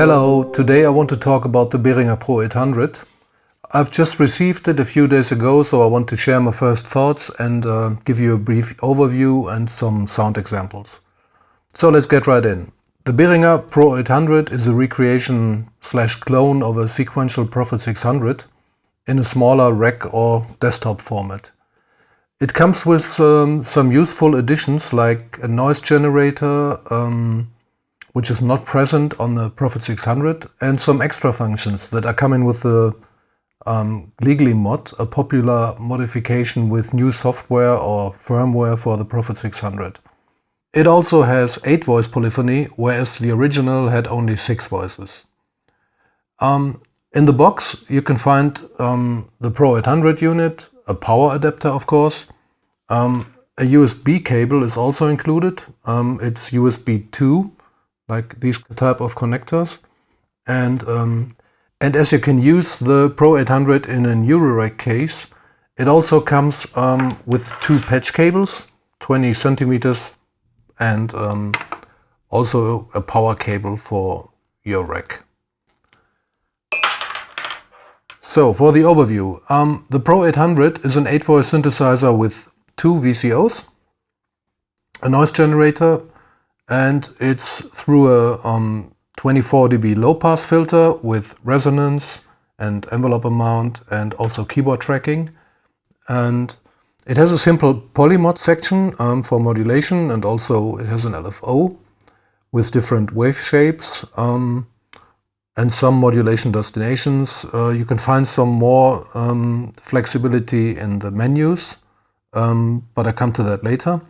Hello, today I want to talk about the Behringer Pro-800. I've just received it a few days ago, so I want to share my first thoughts and give you a brief overview and some sound examples. So let's get right in. The Behringer Pro-800 is a recreation/clone of a sequential Prophet 600 in a smaller rack or desktop format. It comes with some useful additions like a noise generator, which is not present on the Prophet 600, and some extra functions that are coming with the Legally Mod, a popular modification with new software or firmware for the Prophet 600. It also has 8 voice polyphony, whereas the original had only 6 voices. In the box you can find the Pro-800 unit, a power adapter of course. A USB cable is also included. It's USB 2. Like these type of connectors, and as you can use the Pro-800 in an Eurorack case, it also comes with 2 patch cables, 20 centimeters, and also a power cable for your rack. So for the overview, the Pro-800 is an 8-voice synthesizer with 2 VCOs, a noise generator, and it's through a 24 dB low-pass filter with resonance and envelope amount and also keyboard tracking. And it has a simple Polymod section for modulation, and also it has an LFO with different wave shapes and some modulation destinations. You can find some more flexibility in the menus, but I come to that later.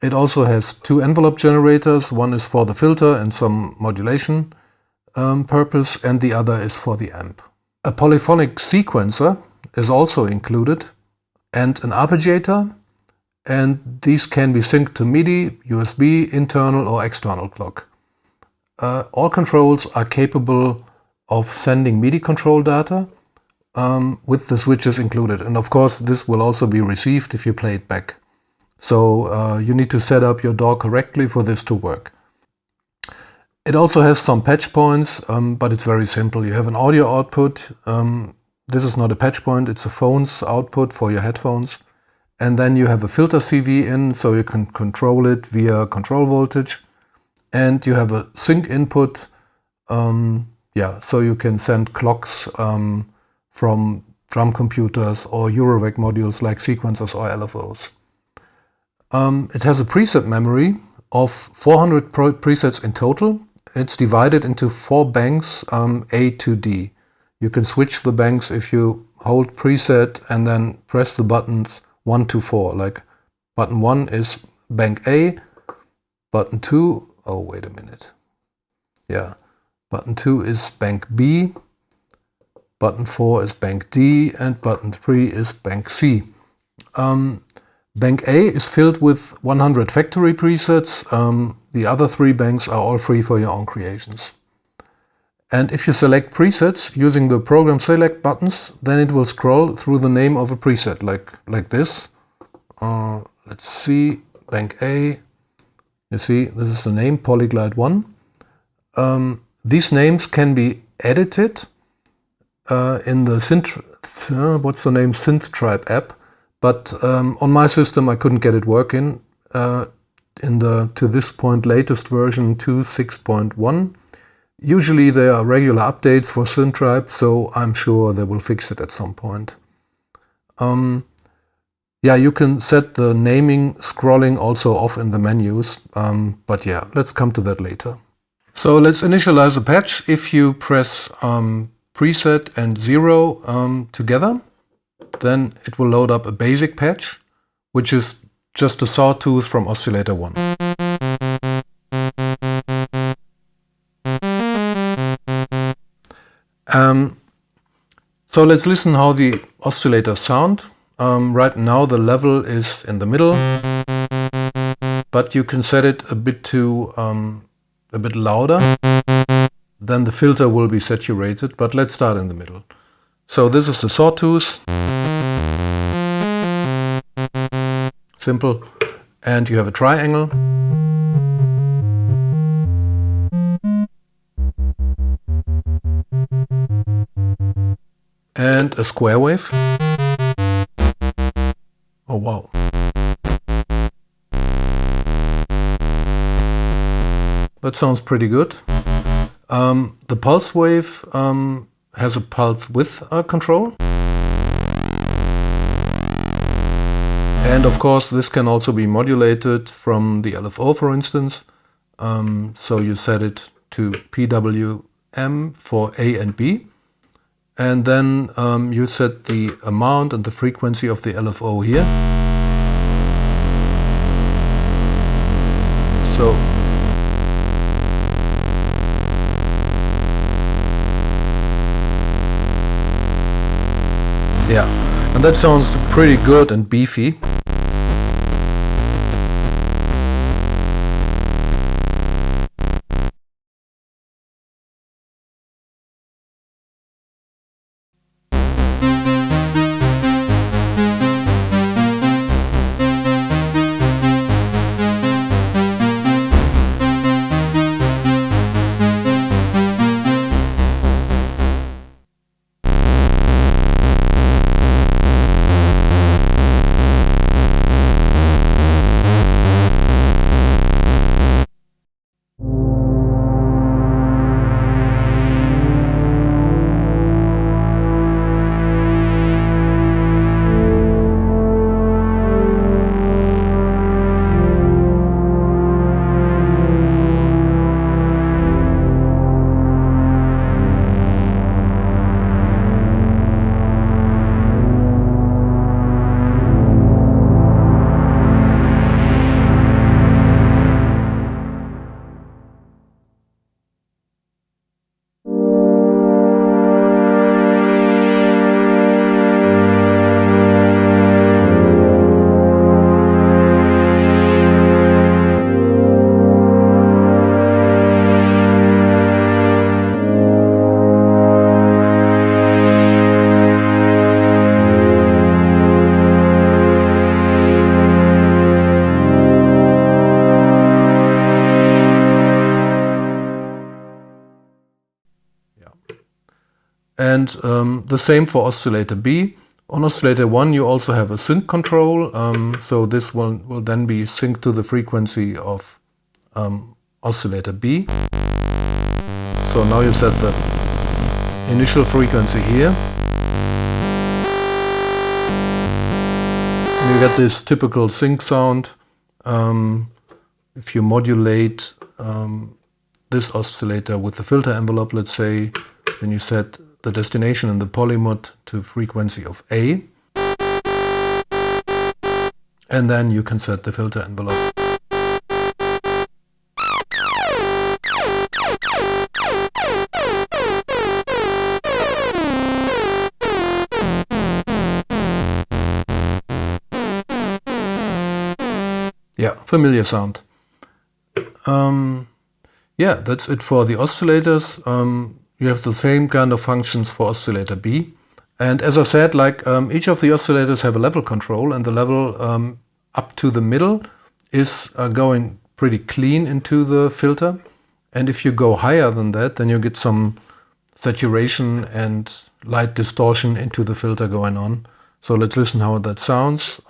It also has 2 envelope generators. One is for the filter and some modulation purpose, and the other is for the amp. A polyphonic sequencer is also included, and an arpeggiator, and these can be synced to MIDI, USB, internal or external clock. All controls are capable of sending MIDI control data with the switches included, and of course this will also be received if you play it back. So you need to set up your DAW correctly for this to work. It also has some patch points, but it's very simple. You have an audio output. This is not a patch point, it's a phone's output for your headphones. And then you have a filter CV in, so you can control it via control voltage. And you have a sync input, so you can send clocks from drum computers or Eurorack modules like sequencers or LFOs. It has a preset memory of 400 presets in total. It's divided into 4 banks, A to D. You can switch the banks if you hold preset and then press the buttons 1 to 4. Like button 1 is bank A, button 2, oh wait a minute. Yeah, button 2 is bank B, button 4 is bank D, and button 3 is bank C. Bank A is filled with 100 factory presets. The other 3 banks are all free for your own creations. And if you select presets using the program select buttons, then it will scroll through the name of a preset, like this. Let's see, bank A. You see, this is the name, Polyglide 1. These names can be edited in the SynthTribe app. But on my system I couldn't get it working in the, to this point, latest version 2.6.1. Usually there are regular updates for SynthTribe, so I'm sure they will fix it at some point. Yeah, you can set the naming scrolling also off in the menus, but yeah, let's come to that later. So let's initialize a patch. If you press preset and 0 together, then it will load up a basic patch, which is just a sawtooth from Oscillator 1. So let's listen how the oscillators sound. Right now the level is in the middle, but you can set it a bit to a bit louder. Then the filter will be saturated, but let's start in the middle. So this is the sawtooth. Simple. And you have a triangle. and a square wave. Oh wow. That sounds pretty good. The pulse wave has a pulse width control. And of course this can also be modulated from the LFO, for instance. So you set it to PWM for A and B. And then you set the amount and the frequency of the LFO here. So yeah, and that sounds pretty good and beefy. And the same for oscillator B. On oscillator 1 you also have a sync control, so this will then be synced to the frequency of oscillator B. So now you set the initial frequency here. And you get this typical sync sound. If you modulate this oscillator with the filter envelope, let's say, then you set the destination in the Polymod to frequency of A. And then you can set the filter envelope. Yeah, familiar sound. Yeah, that's it for the oscillators. You have the same kind of functions for oscillator B. And as I said, like each of the oscillators have a level control, and the level up to the middle is going pretty clean into the filter. And if you go higher than that, then you get some saturation and light distortion into the filter going on. So let's listen how that sounds.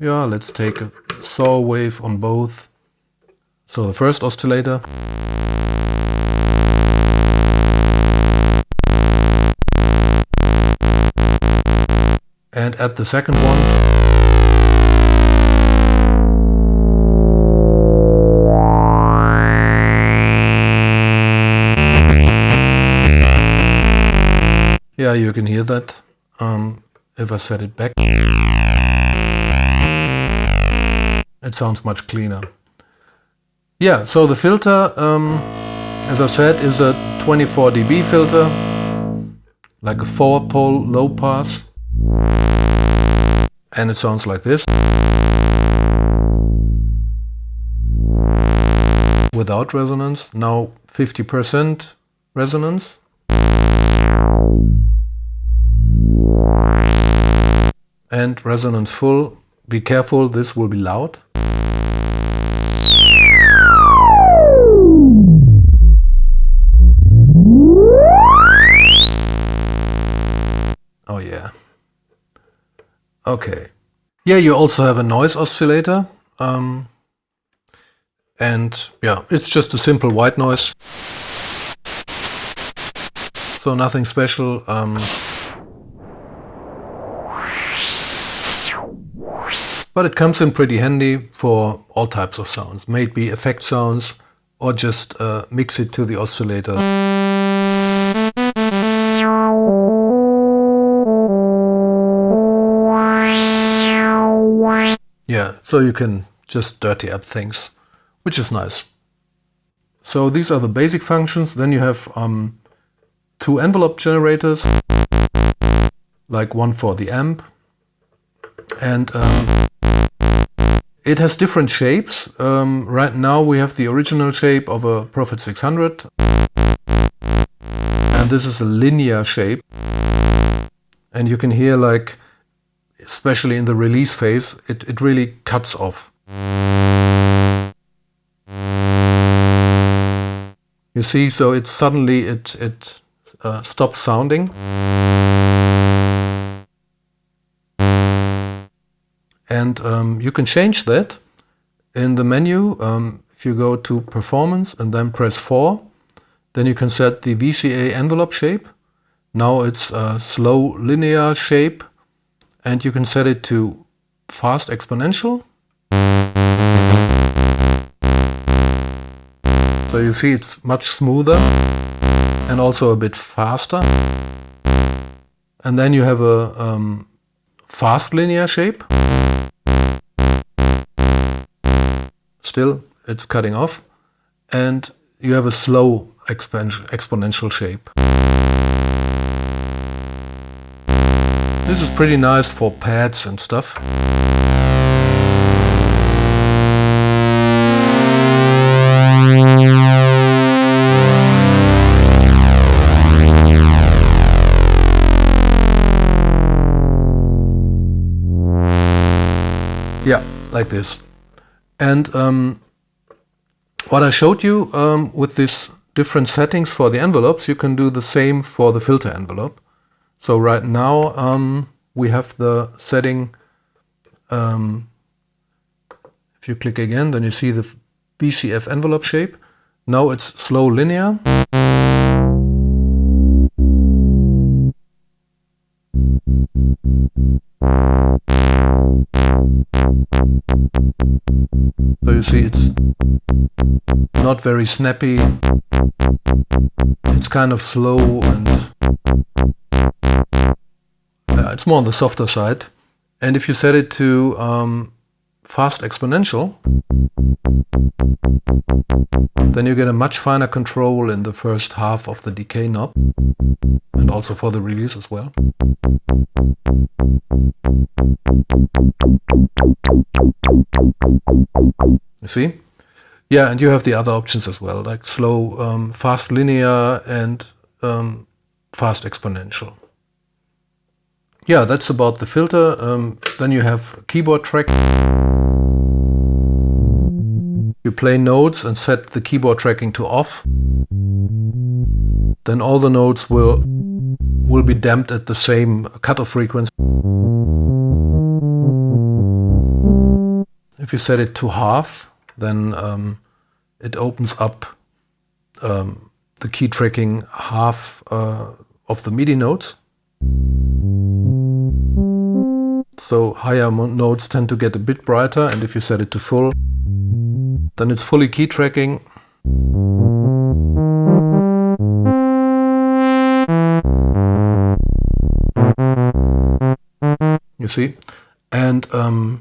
Yeah, let's take a saw wave on both. So the first oscillator. And at the second one. Yeah, you can hear that if I set it back. It sounds much cleaner. Yeah, so the filter, as I said, is a 24 dB filter, like a 4-pole low pass. And it sounds like this. Without resonance, now 50% resonance. And resonance full. Be careful, this will be loud. Oh yeah. Okay. Yeah, you also have a noise oscillator. And yeah, it's just a simple white noise. So nothing special. But it comes in pretty handy for all types of sounds. Maybe effect sounds or just mix it to the oscillator. Yeah, so you can just dirty up things, which is nice. So these are the basic functions. Then you have two envelope generators, like one for the amp. And it has different shapes. Right now we have the original shape of a Prophet 600. And this is a linear shape. And you can hear, like, especially in the release phase, it really cuts off. You see, so it suddenly it stops sounding. And you can change that in the menu. If you go to Performance and then press 4, then you can set the VCA envelope shape. Now it's a slow linear shape, and you can set it to fast exponential. So you see it's much smoother and also a bit faster. And then you have a fast linear shape. Still, it's cutting off. And you have a slow exponential shape. This is pretty nice for pads and stuff. Yeah, like this. And what I showed you with these different settings for the envelopes, you can do the same for the filter envelope. So right now we have the setting, if you click again, then you see the BCF envelope shape. Now it's slow linear. So you see it's not very snappy, it's kind of slow, and it's more on the softer side. And if you set it to fast exponential, then you get a much finer control in the first half of the decay knob, and also for the release as well. You see? Yeah, and you have the other options as well, like slow, fast linear, and fast exponential. Yeah, that's about the filter. Then you have keyboard track. You play notes and set the keyboard tracking to off. Then all the notes will be damped at the same cutoff frequency. If you set it to half, then it opens up the key tracking half of the MIDI notes. So higher notes tend to get a bit brighter, and if you set it to full, then it's fully key tracking. You see? And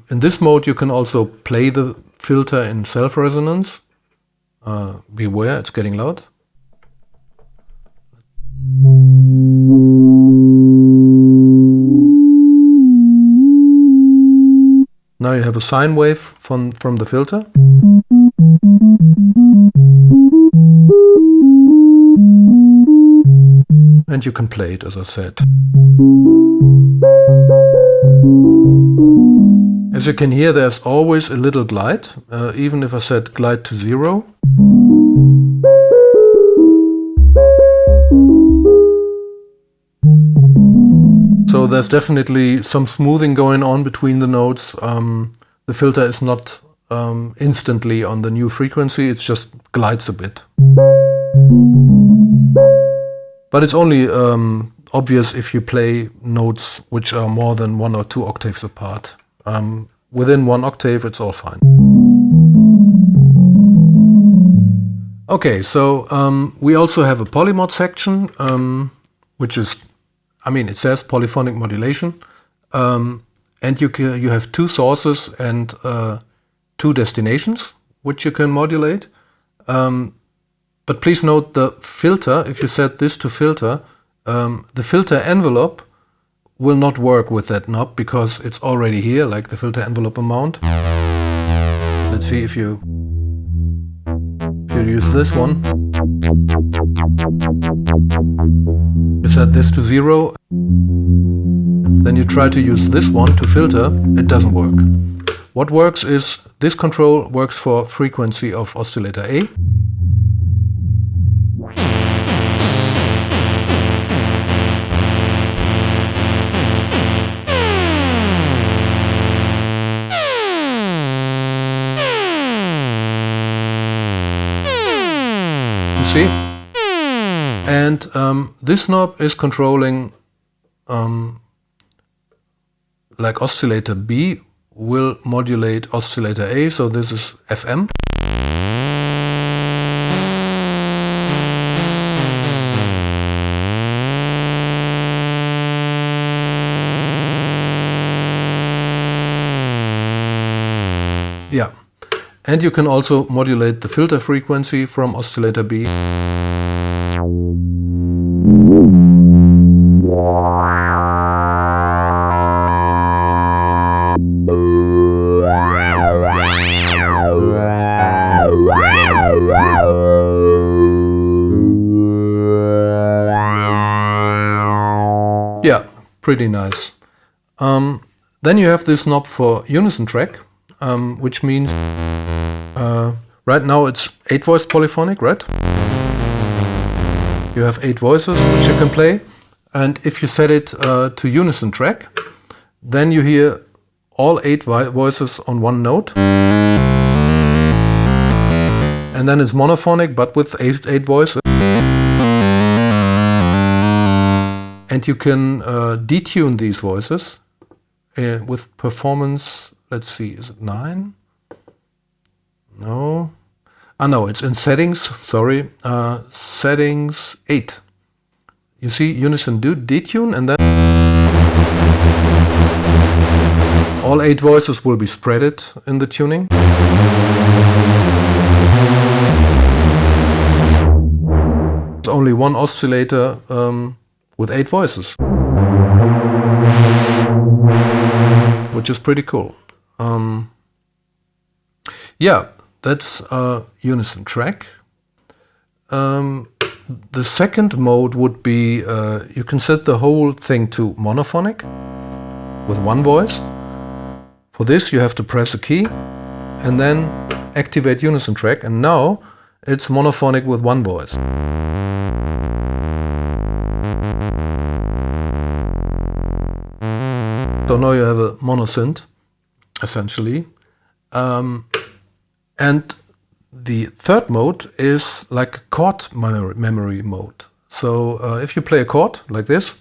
in this mode you can also play the filter in self-resonance. Beware, it's getting loud. Now you have a sine wave from the filter. And you can play it, as I said. As you can hear, there's always a little glide, even if I set glide to 0. So So there's definitely some smoothing going on between the notes. The filter is not instantly on the new frequency, it just glides a bit. But it's only obvious if you play notes which are more than 1 or 2 octaves apart. Within 1 octave, it's all fine. Okay, so we also have a polymod section, which is, I mean, it says polyphonic modulation, and you have 2 sources and 2 destinations which you can modulate. But please note the filter, if you set this to filter, the filter envelope will not work with that knob because it's already here, like the filter envelope amount. Let's see if you use this one. You set this to 0, then you try to use this one to filter, it doesn't work. What works is, this control works for frequency of oscillator A. See? And this knob is controlling, like oscillator B will modulate oscillator A, so this is FM. Yeah. And you can also modulate the filter frequency from oscillator B. Yeah, pretty nice. Then you have this knob for unison track, which means right now it's 8 voice polyphonic, right? You have 8 voices which you can play, and if you set it to unison track, then you hear all 8 voices on one note, and then it's monophonic but with 8 voices. And you can detune these voices with performance. Let's see, is it 9? No. No, it's in settings, sorry. Settings 8. You see unison detune, and then all 8 voices will be spreaded in the tuning. It's only one oscillator with 8 voices, which is pretty cool. Yeah, that's unison track. The second mode would be, you can set the whole thing to monophonic with one voice. For this you have to press a key and then activate unison track, and now it's monophonic with one voice. So now you have a monosynth, essentially. And the third mode is like a chord memory mode. So if you play a chord like this,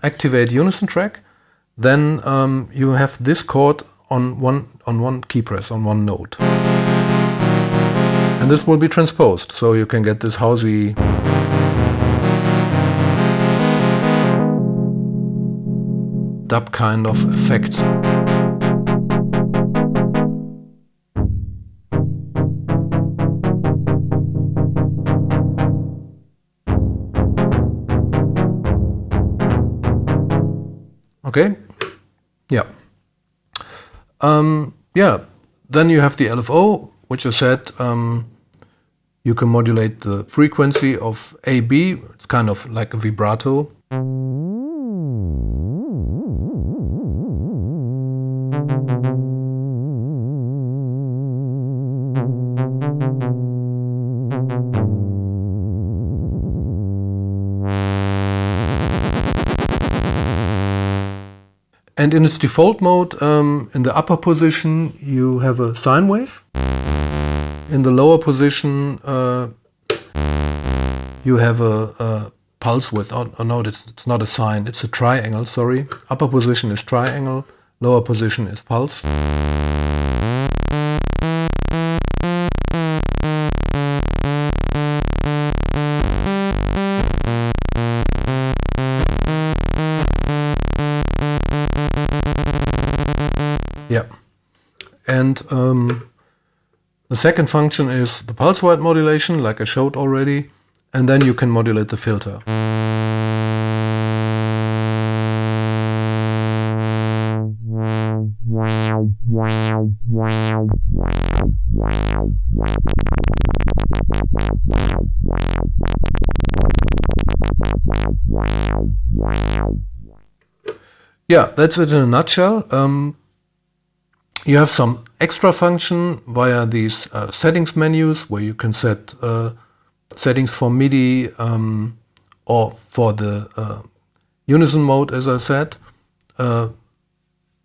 activate unison track, then you have this chord on one key press, on one note. And this will be transposed, so you can get this housey dub kind of effects. Okay, yeah. Yeah, then you have the LFO, which I said you can modulate the frequency of AB. It's kind of like a vibrato. And in its default mode, in the upper position, you have a sine wave. In the lower position, you have a pulse width. Oh no, it's not a sine, it's a triangle, sorry. Upper position is triangle, lower position is pulse. Yeah, and the second function is the pulse width modulation, like I showed already, and then you can modulate the filter. Yeah, that's it in a nutshell. You have some extra function via these settings menus where you can set settings for MIDI or for the unison mode, as I said. The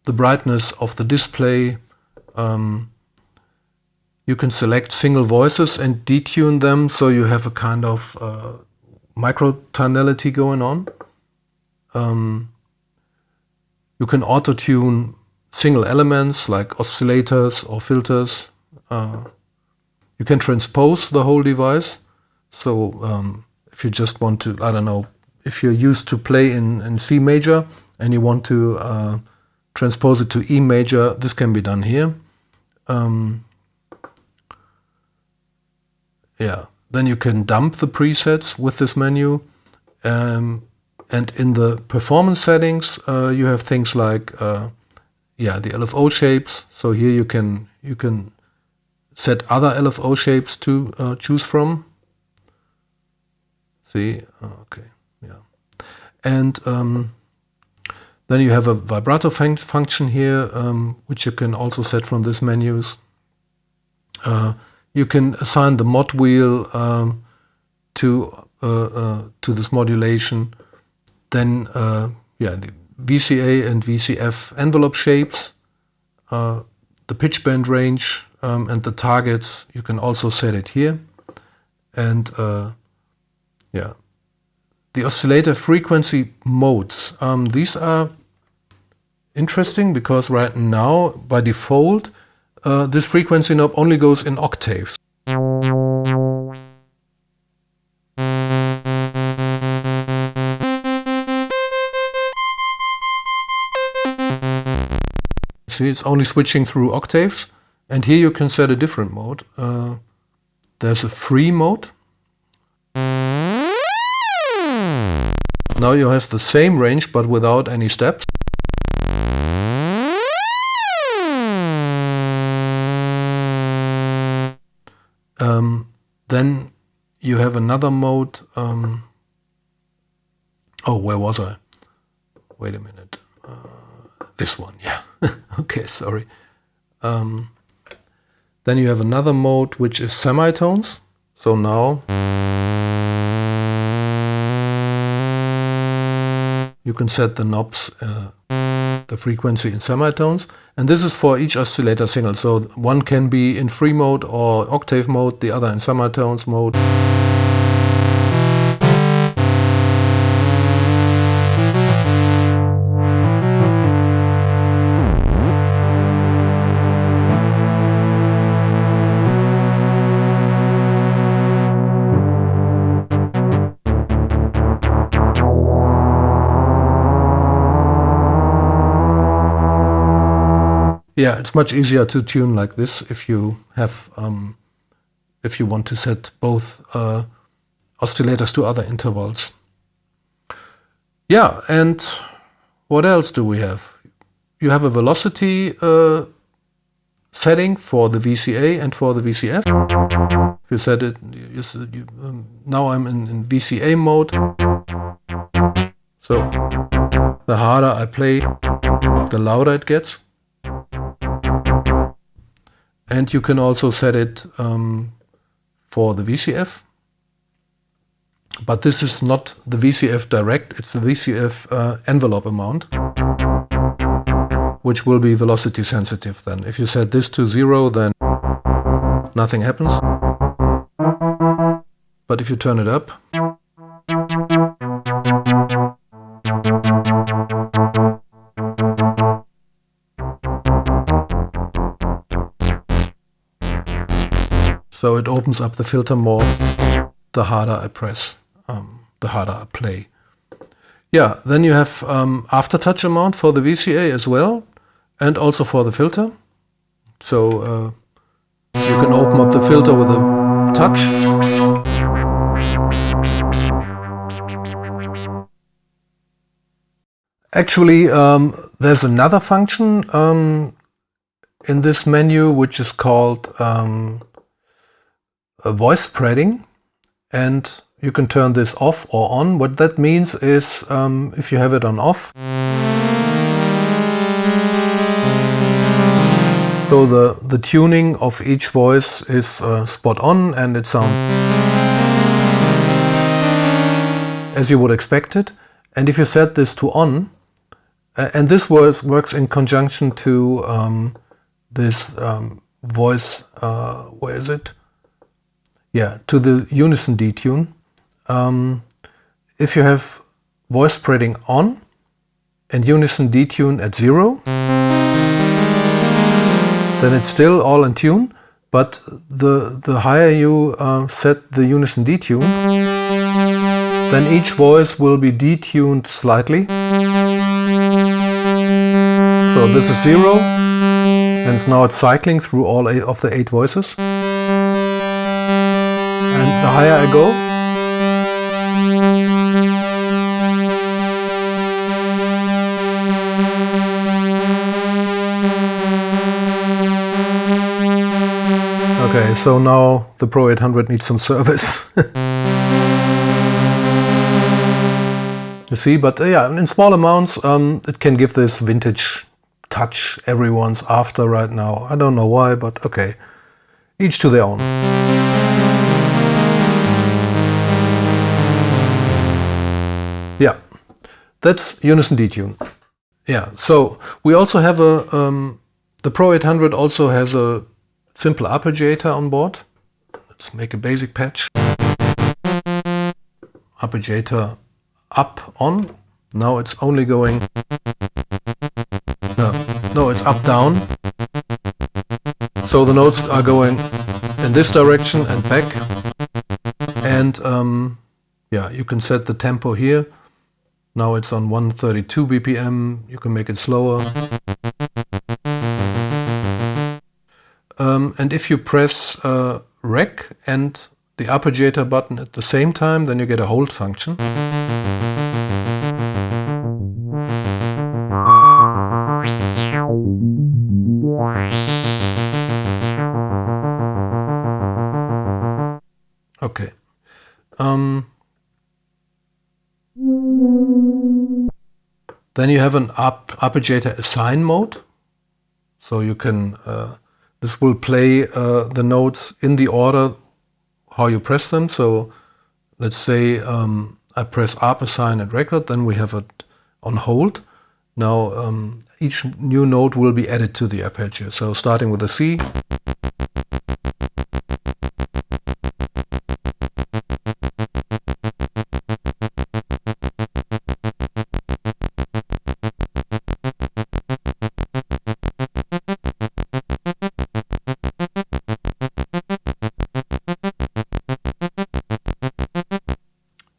brightness of the display. You can select single voices and detune them, so you have a kind of micro-tonality going on. You can auto-tune single elements like oscillators or filters. You can transpose the whole device. So if you just want to, I don't know, if you're used to play in C major and you want to transpose it to E major, this can be done here. Yeah, then you can dump the presets with this menu. And in the performance settings, you have things like the LFO shapes. So here you can set other LFO shapes to choose from. See, okay, yeah, and then you have a vibrato function here, which you can also set from these menus. You can assign the mod wheel to this modulation. Then, the VCA and VCF envelope shapes, the pitch bend range, and the targets. You can also set it here. And the oscillator frequency modes. These are interesting because right now, by default, this frequency knob only goes in octaves. See, it's only switching through octaves, and here you can set a different mode. There's a free mode. Now you have the same range but without any steps. Then you have another mode. Oh, where was I? Wait a minute. This one, yeah. Okay, sorry. Then you have another mode which is semitones. So now you can set the knobs, the frequency in semitones. And this is for each oscillator signal. So one can be in free mode or octave mode, the other in semitones mode. Yeah, it's much easier to tune like this if you have, if you want to set both oscillators to other intervals. Yeah, and what else do we have? You have a velocity setting for the VCA and for the VCF. If you set it, now I'm in VCA mode. So the harder I play, the louder it gets. And you can also set it for the VCF. But this is not the VCF direct, it's the VCF envelope amount. which will be velocity sensitive then. If you set this to 0, then nothing happens. But if you turn it up, so it opens up the filter more the harder I press, the harder I play. Yeah, then you have aftertouch amount for the VCA as well, and also for the filter. So you can open up the filter with a touch. Actually, there's another function in this menu which is called voice spreading, and you can turn this off or on. What that means is if you have it on off, so the tuning of each voice is spot on and it sounds as you would expect it. And if you set this to on, and this works in conjunction to this voice, where is it? Yeah, to the unison detune. If you have voice spreading on and unison detune at 0, then it's still all in tune, but the higher you set the unison detune, then each voice will be detuned slightly. So this is 0, and now it's cycling through all 8 of the 8 voices. And the higher I go, okay, so now the Pro-800 needs some service. You see, but yeah, in small amounts it can give this vintage touch everyone's after right now. I don't know why, but okay, each to their own. Yeah, that's unison detune. Yeah, so we also have a, the Pro-800 also has a simple arpeggiator on board. Let's make a basic patch. Arpeggiator up, on. Now it's only going, no, it's up, down. So the notes are going in this direction and back. And yeah, you can set the tempo here. Now it's on 132 BPM, you can make it slower. And if you press Rec and the arpeggiator button at the same time, then you get a hold function. Okay. Then you have an arpeggiator assign mode. So you can, this will play the notes in the order how you press them. So let's say I press arp assign at record, then we have it on hold. Now each new note will be added to the arpeggio. So starting with a C.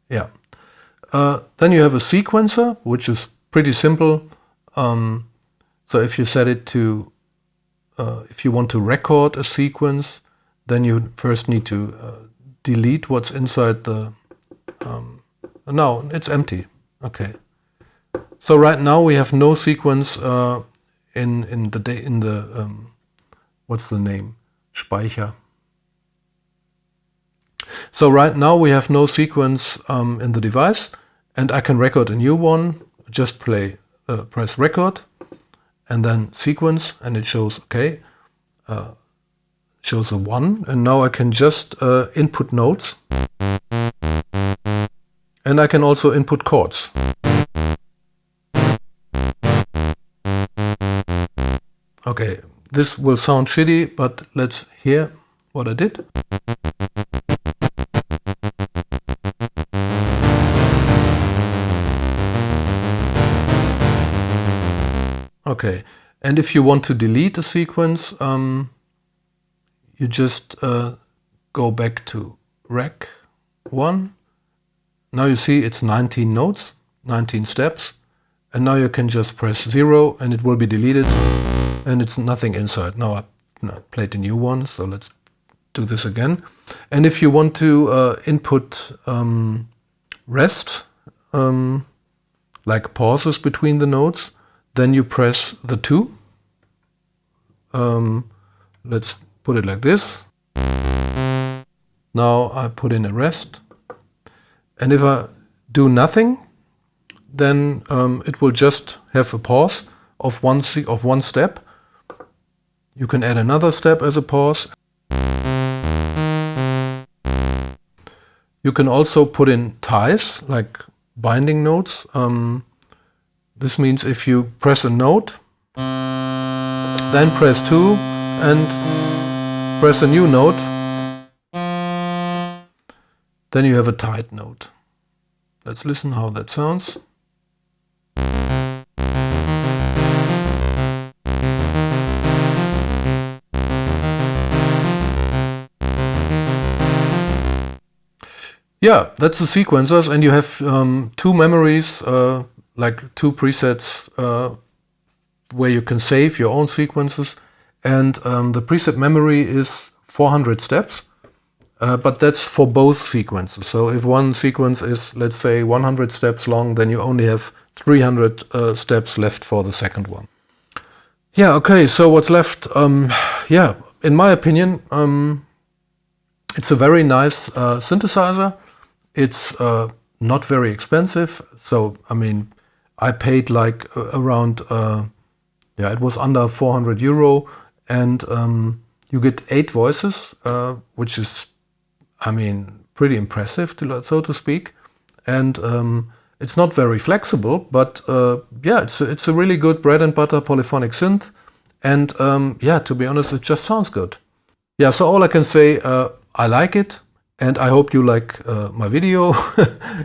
Yeah. Then you have a sequencer, which is pretty simple. So if you set it to, if you want to record a sequence, then you first need to delete what's inside the, no, it's empty. Okay. So right now we have no sequence in the what's the name? Speicher. So right now we have no sequence in the device, and I can record a new one. Just press record and then sequence, and it shows, okay, shows a 1, and now I can just input notes, and I can also input chords. Okay, this will sound shitty, but let's hear what I did. Okay, and if you want to delete a sequence, you just go back to Rec 1. Now you see it's 19 notes, 19 steps, and now you can just press 0 and it will be deleted and it's nothing inside. Now I played a new one, so let's do this again. And if you want to input rest, like pauses between the notes, then you press the 2. Let's put it like this. Now I put in a rest. And if I do nothing, then it will just have a pause of one step. You can add another step as a pause. You can also put in ties, like binding notes. This means if you press a note, then press 2 and press a new note, then you have a tied note. Let's listen how that sounds. Yeah, that's the sequencers, and you have two memories, like two presets where you can save your own sequences, and the preset memory is 400 steps, but that's for both sequences. So if one sequence is, let's say, 100 steps long, then you only have 300 steps left for the second one. Yeah, okay, so what's left? Yeah, in my opinion, it's a very nice synthesizer. It's not very expensive, so I mean, I paid like around, yeah, it was under 400 euro, and you get 8 voices, which is, I mean, pretty impressive, so to speak. And it's not very flexible, but yeah, it's a really good bread and butter polyphonic synth, and yeah, to be honest, it just sounds good. Yeah, so all I can say, I like it. And I hope you like my video.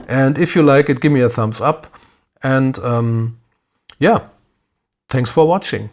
And if you like it, give me a thumbs up. And yeah, thanks for watching.